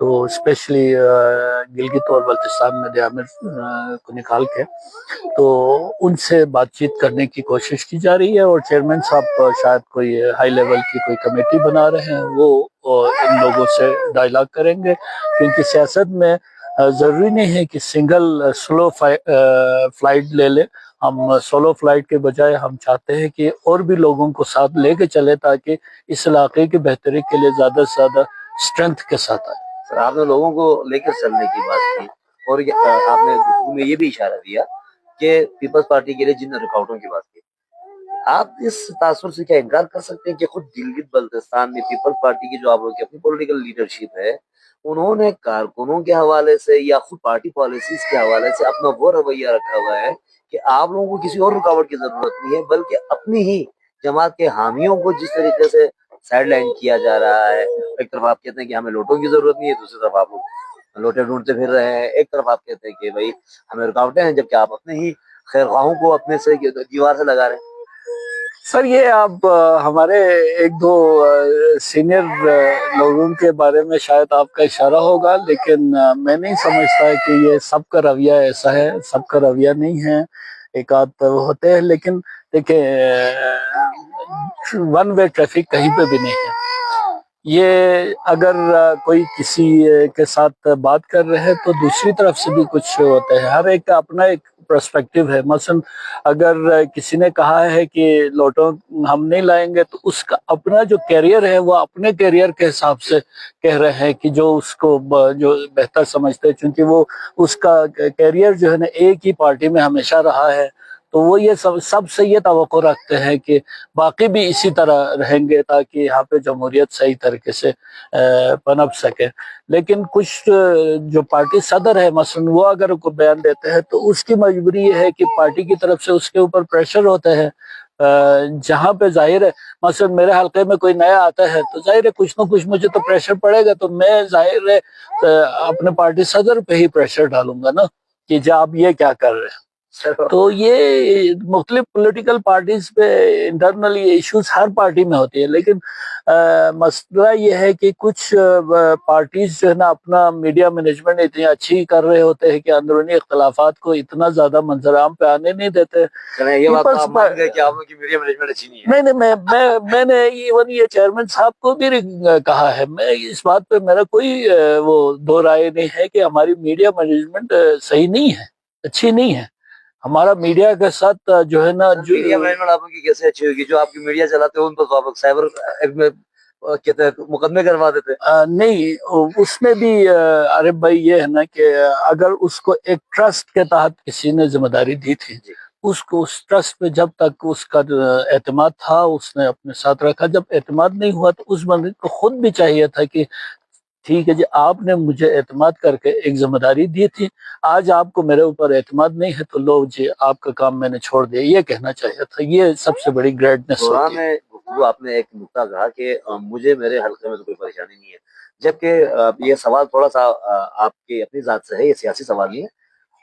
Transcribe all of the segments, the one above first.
تو اسپیشلی گلگت اور بلتستان میں دیامر کو نکال کے تو ان سے بات چیت کرنے کی کوشش کی جا رہی ہے، اور چیئرمین صاحب شاید کوئی ہائی لیول کی کوئی کمیٹی بنا رہے ہیں، وہ ان لوگوں سے ڈائلاگ کریں گے، کیونکہ سیاست میں ضروری نہیں ہے کہ سنگل سلو فلائٹ لے لے. ہم سولو فلائٹ کے بجائے ہم چاہتے ہیں کہ اور بھی لوگوں کو ساتھ لے کے چلے تاکہ اس علاقے کی بہتری کے لیے زیادہ سے زیادہ اسٹرینتھ کے ساتھ آئے. سر آپ نے لوگوں کو لے کر چلنے کی بات کی، اور آپ نے گفتگو میں یہ بھی اشارہ دیا کہ پیپلز پارٹی کے لیے جن رکاوٹوں کی بات کی، آپ اس تاثر سے کیا انکار کر سکتے ہیں کہ خود گلگت بلتستان میں پیپلز پارٹی کی جو آپ لوگوں کی اپنی پولیٹیکل لیڈرشپ ہے، انہوں نے کارکنوں کے حوالے سے یا خود پارٹی پالیسیز کے حوالے سے اپنا وہ رویہ رکھا ہوا ہے کہ آپ لوگوں کو کسی اور رکاوٹ کی ضرورت نہیں ہے، بلکہ اپنی ہی جماعت کے حامیوں کو جس طریقے سے سائڈ لائن کیا جا رہا ہے. ایک طرف آپ کہتے ہیں کہ ہمیں لوٹوں کی ضرورت نہیں ہے، دوسری طرف آپ لوگ لوٹے ڈھونڈتے پھر رہے ہیں. ایک طرف آپ کہتے ہیں کہ بھائی ہمیں رکاوٹیں ہیں، جبکہ آپ اپنے ہی خیر خواہوں کو اپنے سے دیوار سے لگا رہے ہیں. سر یہ آپ ہمارے ایک دو سینئر لوگوں کے بارے میں شاید آپ کا اشارہ ہوگا، لیکن میں نہیں سمجھتا کہ یہ سب کا رویہ ایسا ہے. سب کا رویہ نہیں ہے، ایک آدھ ہوتے ہیں، لیکن دیکھیں ون وے ٹریفک کہیں پہ بھی نہیں ہے. یہ اگر کوئی کسی کے ساتھ بات کر رہے ہیں تو دوسری طرف سے بھی کچھ ہوتا ہے. ہر ایک کا اپنا ایک پرسپیکٹیو ہے. مثلا اگر کسی نے کہا ہے کہ لوٹوں ہم نہیں لائیں گے، تو اس کا اپنا جو کیریئر ہے وہ اپنے کیریئر کے حساب سے کہہ رہے ہیں کہ جو اس کو جو بہتر سمجھتے ہیں، چونکہ وہ اس کا کیریئر جو ہے نا ایک ہی پارٹی میں ہمیشہ رہا ہے، تو وہ یہ سب سے یہ توقع رکھتے ہیں کہ باقی بھی اسی طرح رہیں گے تاکہ یہاں پہ جمہوریت صحیح طریقے سے پنپ سکے. لیکن کچھ جو پارٹی صدر ہے مثلا، وہ اگر کوئی بیان دیتے ہیں تو اس کی مجبوری یہ ہے کہ پارٹی کی طرف سے اس کے اوپر پریشر ہوتا ہے. جہاں پہ ظاہر ہے مثلا میرے حلقے میں کوئی نیا آتا ہے تو ظاہر ہے کچھ نہ کچھ مجھے تو پریشر پڑے گا، تو میں ظاہر ہے اپنے پارٹی صدر پہ ہی پریشر ڈالوں گا نا کہ جی آپ یہ کیا کر رہے ہیں. تو یہ مختلف پولیٹیکل پارٹیز پہ انٹرنل یہ ایشوز ہر پارٹی میں ہوتی ہے، لیکن مسئلہ یہ ہے کہ کچھ پارٹیز جو ہے نا اپنا میڈیا مینجمنٹ اتنی اچھی کر رہے ہوتے ہیں کہ اندرونی اختلافات کو اتنا زیادہ منظر عام پہ آنے نہیں دیتے. یہ بات آپ مان گئے کہ آپ لوگوں کی میڈیا مینجمنٹ اچھی نہیں ہے؟ نہیں، میں نے ایون یہ چیئرمین صاحب کو بھی کہا ہے. میں اس بات پہ میرا کوئی وہ دو رائے نہیں ہے کہ ہماری میڈیا مینجمنٹ صحیح نہیں ہے، اچھی نہیں ہے. ہمارا میڈیا کے ساتھ جو ہے نا میڈیا مینجمنٹ آپ کی کیسے اچھی ہوگی؟ جو آپ کی میڈیا چلاتے ہیں ان پر آپ سائبر میں کہتے ہیں مقدمے کروا دیتے ہیں. نہیں، اس میں بھی عارف بھائی یہ ہے نا کہ اگر اس کو ایک ٹرسٹ کے تحت کسی نے ذمہ داری دی تھی، اس کو اس ٹرسٹ پہ جب تک اس کا اعتماد تھا اس نے اپنے ساتھ رکھا. جب اعتماد نہیں ہوا تو اس بندے کو خود بھی چاہیے تھا کہ ٹھیک ہے جی آپ نے مجھے اعتماد کر کے ایک ذمہ داری دی تھی، آج آپ کو میرے اوپر اعتماد نہیں ہے تو لو جی آپ کا کام میں نے چھوڑ دیا. یہ کہنا چاہیے تھا. یہ سب سے بڑی گریٹنس ہوتی ہے. آپ نے ایک نقطہ کہا کہ مجھے میرے حلقے میں تو کوئی پریشانی نہیں ہے، جبکہ یہ سوال تھوڑا سا آپ کی اپنی ذات سے ہے، یہ سیاسی سوال نہیں ہے.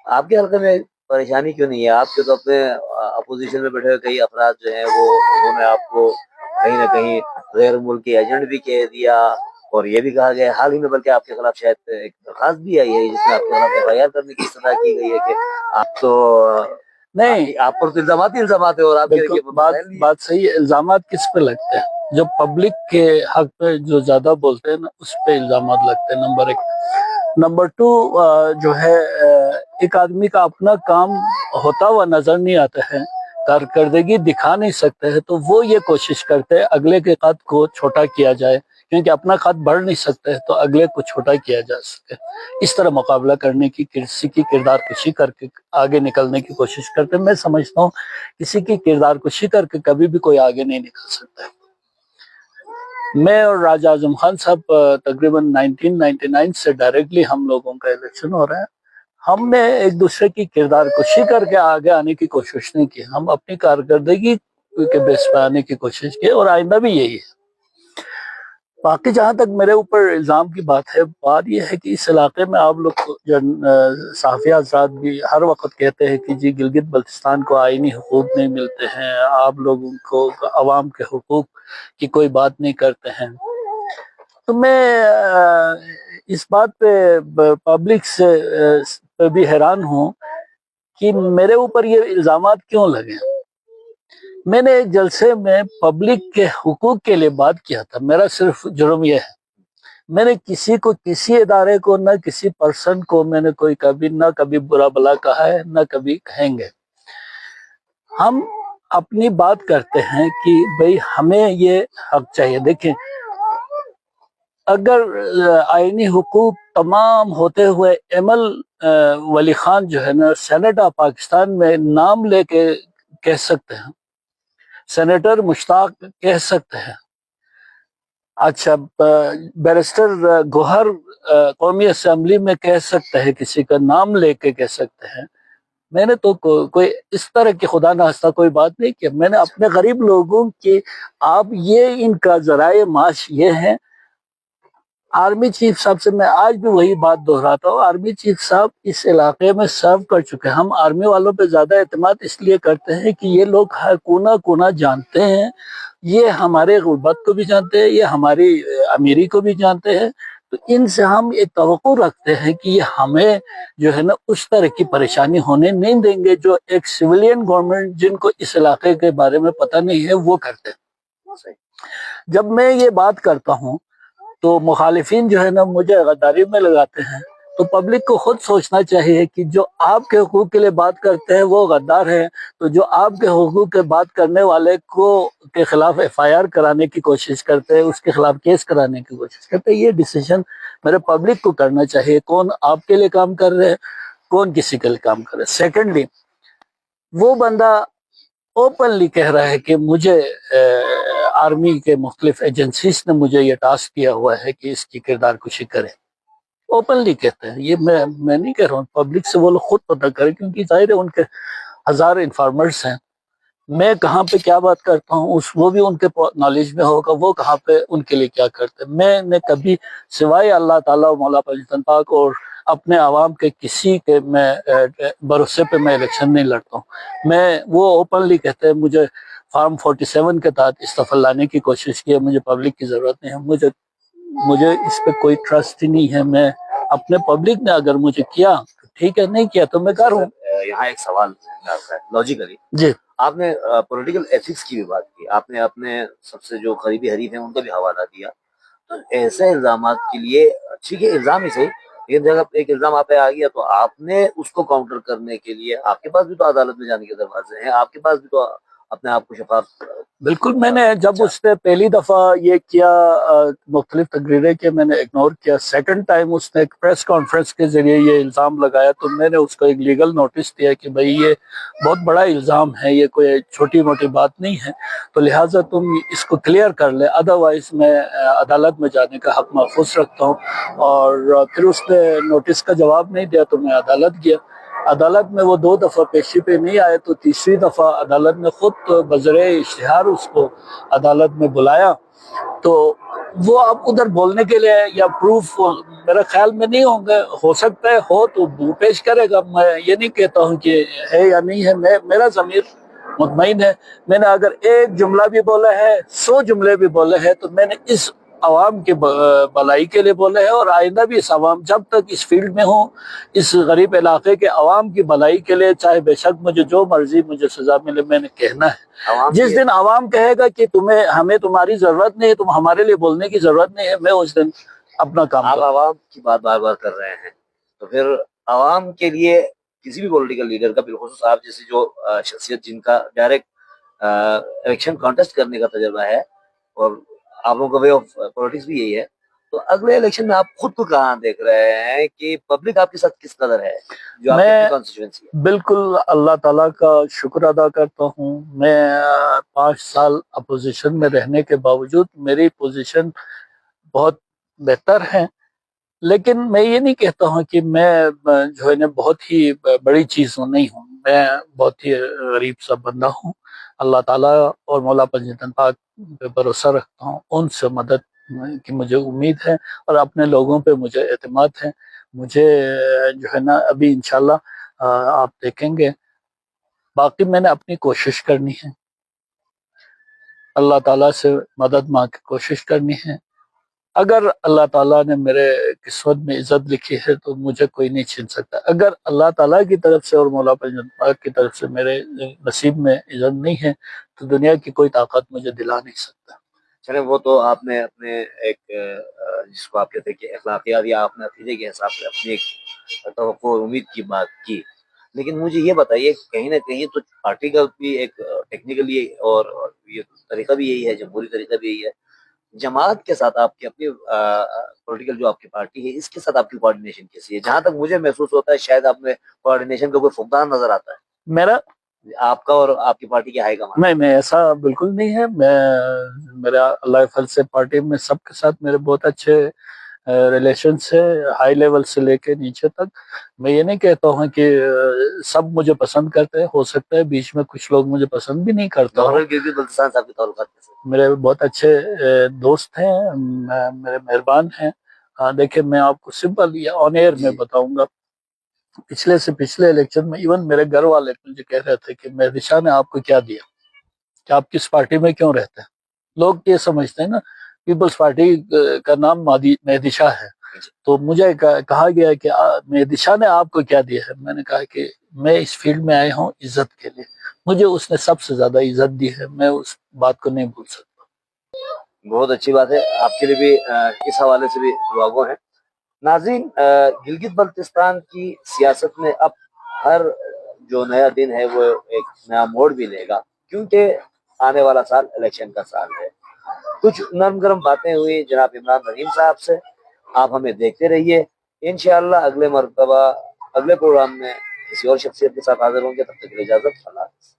آپ کے حلقے میں پریشانی کیوں نہیں ہے؟ آپ کے تو اپنے اپوزیشن میں بیٹھے ہوئے کئی افراد جو ہیں انہوں نے آپ کو کہیں نہ کہیں غیر ملکی ایجنٹ بھی کہہ دیا، اور یہ بھی کہا گیا حال ہی میں بلکہ آپ کے خلاف شاید ایک درخواست بھی آئی ہے جس میں آپ کے خلاف FIR کرنے کی استدعا کی گئی ہے کہ آپ تو نہیں، آپ پر تو الزامات ہے. اور آپ بات صحیح ہے. الزامات کس پہ لگتے ہیں؟ جو پبلک کے حق پہ جو زیادہ بولتے ہیں نا اس پہ الزامات لگتے ہیں. نمبر 1. نمبر 2 جو ہے ایک آدمی کا اپنا کام ہوتا ہوا نظر نہیں آتا ہے، کارکردگی دکھا نہیں سکتے ہیں، تو وہ یہ کوشش کرتے ہیں اگلے کے قد کو چھوٹا کیا جائے، کیونکہ اپنا قد بڑھ نہیں سکتے ہے تو اگلے کو چھوٹا کیا جا سکے. اس طرح مقابلہ کرنے کی، کسی کی کردار کشی کر کے آگے نکلنے کی کوشش کرتے. میں سمجھتا ہوں کسی کی کردار کشی کر کے کبھی بھی کوئی آگے نہیں نکل سکتا. میں اور راجہ اعظم خان صاحب تقریباً 1999 سے ڈائریکٹلی ہم لوگوں کا الیکشن ہو رہا ہے. ہم نے ایک دوسرے کی کردار کشی کر کے آگے آنے کی کوشش نہیں کی. ہم اپنی کارکردگی کے بیس پہ آنے کی کوشش کی، اور آئندہ بھی یہی ہے. باقی جہاں تک میرے اوپر الزام کی بات ہے، بات یہ ہے کہ اس علاقے میں آپ لوگ صحافی حضرات بھی ہر وقت کہتے ہیں کہ جی گلگت بلتستان کو آئینی حقوق نہیں ملتے ہیں، آپ لوگوں کو عوام کے حقوق کی کوئی بات نہیں کرتے ہیں. تو میں اس بات پہ پبلک سے پہ بھی حیران ہوں کہ میرے اوپر یہ الزامات کیوں لگے. میں نے ایک جلسے میں پبلک کے حقوق کے لیے بات کیا تھا. میرا صرف جرم یہ ہے، میں نے کسی کو، کسی ادارے کو، نہ کسی پرسن کو میں نے کوئی کبھی نہ کبھی برا بلا کہا ہے، نہ کبھی کہیں گے. ہم اپنی بات کرتے ہیں کہ بھئی ہمیں یہ حق چاہیے. دیکھیں، اگر آئینی حقوق تمام ہوتے ہوئے ایمل ولی خان جو ہے نا سینٹ آف پاکستان میں نام لے کے کہہ سکتے ہیں، سینیٹر مشتاق کہہ سکتے ہیں، اچھا بیرسٹر گوہر قومی اسمبلی میں کہہ سکتے ہیں، کسی کا نام لے کے کہہ سکتے ہیں. میں نے تو کوئی اس طرح کی خدا نخواستہ کوئی بات نہیں کیا. میں نے اپنے غریب لوگوں کی، آپ یہ ان کا ذرائع معاش یہ ہیں. آرمی چیف صاحب سے میں آج بھی وہی بات دہراتا ہوں، آرمی چیف صاحب اس علاقے میں سرو کر چکے ہیں. ہم آرمی والوں پہ زیادہ اعتماد اس لیے کرتے ہیں کہ یہ لوگ ہر کونا کونا جانتے ہیں، یہ ہمارے غربت کو بھی جانتے ہیں، یہ ہماری امیری کو بھی جانتے ہیں. تو ان سے ہم ایک توقع رکھتے ہیں کہ یہ ہمیں جو ہے نا اس طرح کی پریشانی ہونے نہیں دیں گے جو ایک سویلین گورنمنٹ جن کو اس علاقے کے بارے میں پتہ نہیں ہے وہ کرتے ہیں. جب میں یہ بات کرتا ہوں تو مخالفین جو ہے نا مجھے غداری میں لگاتے ہیں. تو پبلک کو خود سوچنا چاہیے کہ جو آپ کے حقوق کے لیے بات کرتے ہیں وہ غدار ہیں، تو جو آپ کے حقوق کے بات کرنے والے کو کے خلاف ایف آئی آر کرانے کی کوشش کرتے ہیں، اس کے خلاف کیس کرانے کی کوشش کرتے ہیں، یہ ڈیسیژن میرے پبلک کو کرنا چاہیے، کون آپ کے لیے کام کر رہے ہیں، کون کسی کے لیے کام کر رہے ہیں. سیکنڈلی، وہ بندہ اوپنلی کہہ رہا ہے کہ مجھے آرمی کے مختلف ایجنسیز نے مجھے یہ ٹاسک کیا ہوا ہے کہ اس کی کردار کشی کرے. اوپنلی کہتے ہیں، یہ میں نہیں کہہ رہا ہوں، پبلک سے وہ لوگ خود پتہ کریں، کیونکہ ظاہر ہے ان کے ہزار انفارمرز ہیں. میں کہاں پہ کیا بات کرتا ہوں وہ بھی ان کے نالج میں ہوگا، وہ کہاں پہ ان کے لیے کیا کرتے ہیں. میں نے کبھی سوائے اللہ تعالیٰ و مولا پاکستان پاک اور اپنے عوام کے کسی کے میں بھروسے پہ میں الیکشن نہیں لڑتا ہوں. میں وہ اوپنلی کہتے ہیں مجھے فارم 47 کے تحت استعفی لانے کی کوشش کی ہے، مجھے پبلک کی ضرورت نہیں ہے، مجھے اس پہ کوئی ٹرسٹ ہی نہیں ہے. میں اپنے پبلک نے اگر مجھے کیا تو ٹھیک ہے، نہیں کیا تو میں کر ہوں. یہاں ایک سوال لاجیکلی، جی، آپ نے پولیٹیکل ایتھکس کی بھی بات کی، آپ نے اپنے سب سے جو قریبی حریف ہیں ان کا بھی حوالہ دیا. تو ایسے الزامات کے لیے ٹھیک ہے، الزام ہی صحیح، لیکن جب ایک الزام آپ پہ آ گیا تو آپ نے اس کو کاؤنٹر کرنے کے لیے آپ کے پاس بھی تو عدالت میں جانے کے دروازے ہیں، آپ کے پاس بھی تو اپنے آپ کو شفاف. بالکل. میں نے جب اس نے پہلی دفعہ یہ کیا، مختلف تقریریں کے میں نے اگنور کیا. سیکنڈ ٹائم اس نے ایک پریس کانفرنس کے ذریعے یہ الزام لگایا تو میں نے اس کو ایک لیگل نوٹس دیا کہ بھئی یہ بہت بڑا الزام ہے، یہ کوئی چھوٹی موٹی بات نہیں ہے، تو لہٰذا تم اس کو کلیئر کر لے، ادروائز میں عدالت میں جانے کا حق محفوظ رکھتا ہوں. اور پھر اس نے نوٹس کا جواب نہیں دیا تو میں عدالت گیا. عدالت میں وہ 2 دفعہ پیشی پہ نہیں آئے تو تیسری دفعہ عدالت نے خود بذریعہ اشتہار اس کو عدالت میں بلایا. تو وہ اب ادھر بولنے کے لیے یا پروف میرا خیال میں نہیں ہوں گے، ہو سکتا ہے ہو تو پیش کرے گا. میں یہ نہیں کہتا ہوں کہ ہے یا نہیں ہے، میرا ضمیر مطمئن ہے. میں نے اگر ایک جملہ بھی بولا ہے، 100 جملے بھی بولے ہیں تو میں نے اس عوام کے بھلائی کے لیے بولے ہیں، اور آئندہ بھی اس عوام جب تک اس فیلڈ میں ہوں، اس غریب علاقے کے عوام کی بھلائی کے لیے، چاہے بے شک مجھے جو مرضی مجھے سزا ملے، میں نے کہنا ہے. جس دن عوام کہے گا کہ ہمیں تمہاری ضرورت نہیں ہے، تم ہمارے لیے بولنے کی ضرورت نہیں ہے، میں اس دن اپنا کام آپ عوام کی بات بار بار کر رہے ہیں، تو پھر عوام کے لیے کسی بھی پولیٹیکل لیڈر کا، بالخصوص آپ جیسے جو شخصیت جن کا ڈائریکٹ الیکشن کانٹیسٹ کرنے کا تجربہ ہے اور آپ لوگوں کا وے آف پولیٹکس بھی یہی ہے، تو اگلے الیکشن میں آپ خود کو کہاں دیکھ رہے ہیں کہ پبلک آپ کے ساتھ کس قدر ہے جو آپ کی کانسٹیچوئنسی ہے؟ بالکل اللہ تعالیٰ کا شکر ادا کرتا ہوں. میں 5 سال اپوزیشن میں رہنے کے باوجود میری پوزیشن بہت بہتر ہے، لیکن میں یہ نہیں کہتا ہوں کہ میں جو ہے نا بہت ہی بڑی چیز نہیں ہوں. میں بہت ہی غریب سا بندہ ہوں. اللہ تعالیٰ اور مولا پنجتن پاک پہ بھروسہ رکھتا ہوں، ان سے مدد کی مجھے امید ہے اور اپنے لوگوں پہ مجھے اعتماد ہے. مجھے جو ہے نا ابھی انشاءاللہ آپ دیکھیں گے، باقی میں نے اپنی کوشش کرنی ہے، اللہ تعالیٰ سے مدد مانگ کے کوشش کرنی ہے. اگر اللہ تعالیٰ نے میرے قسمت میں عزت لکھی ہے تو مجھے کوئی نہیں چھین سکتا. اگر اللہ تعالیٰ کی طرف سے اور مولا پاک کی طرف سے میرے نصیب میں عزت نہیں ہے تو دنیا کی کوئی طاقت مجھے دلا نہیں سکتا. چلے وہ تو آپ نے اپنے ایک جس کو آپ کہتے ہیں کہ اخلاقیات یا آپ نے عقیدے کے حساب سے اپنی ایک توقع اور امید کی بات کی، لیکن مجھے یہ بتائیے کہیں نہ کہیں تو پارٹی کا بھی ایک ٹیکنیکلی اور یہ طریقہ بھی یہی ہے، جمہوری طریقہ بھی یہی ہے، جماعت کے ساتھ آپ کی اپنی پولیٹیکل جو آپ کی پارٹی ہے اس کے ساتھ آپ کی کوآرڈینیشن کیسی ہے؟ جہاں تک مجھے محسوس ہوتا ہے شاید آپ میں کوآرڈینیشن کا کوئی فقدان نظر آتا ہے میرا آپ کا اور آپ کی پارٹی کے ہائی کمان. میں ایسا بالکل نہیں ہے. میرا اللہ فضل سے پارٹی میں سب کے ساتھ میرے بہت اچھے ریلیشن سے ہائی لیول سے لے کے نیچے تک. میں یہ نہیں کہتا ہوں کہ سب مجھے پسند کرتے ہیں، ہو سکتا ہے بیچ میں کچھ لوگ مجھے پسند بھی نہیں کرتا ہوں. گورنر گلگت بلتستان صاحب کے تعلقات کیسے؟ میرے بہت اچھے دوست ہیں، میرے مہربان ہیں. دیکھیں میں آپ کو سمپل یا آن ایئر میں بتاؤں گا، پچھلے سے پچھلے الیکشن میں ایون میرے گھر والے مجھے کہہ رہے تھے کہ مہدی شاہ نے آپ کو کیا دیا، کہ آپ کس پارٹی میں کیوں رہتے ہیں. لوگ یہ سمجھتے ہیں نا پیپلز پارٹی کا نام مہدی شاہ ہے، تو مجھے کہا گیا کہ مہدی شاہ نے آپ کو کیا دیا ہے. میں نے کہا کہ میں اس فیلڈ میں آیا ہوں عزت کے لیے، مجھے اس نے سب سے زیادہ عزت دی ہے، میں اس بات کو نہیں بھول سکتا. بہت اچھی بات ہے، آپ کے لیے بھی اس حوالے سے بھی دعا گو ہیں. ناظرین، گلگت بلتستان کی سیاست میں اب ہر جو نیا دن ہے وہ ایک نیا موڑ بھی لے گا، کیونکہ آنے والا سال الیکشن کا سال ہے. کچھ نرم گرم باتیں ہوئی جناب عمران رحیم صاحب سے، آپ ہمیں دیکھتے رہیے. انشاءاللہ اگلے مرتبہ اگلے پروگرام میں کسی اور شخصیت کے ساتھ حاضر ہوں گے. تب تک کے لیے اجازت، اللہ حافظ.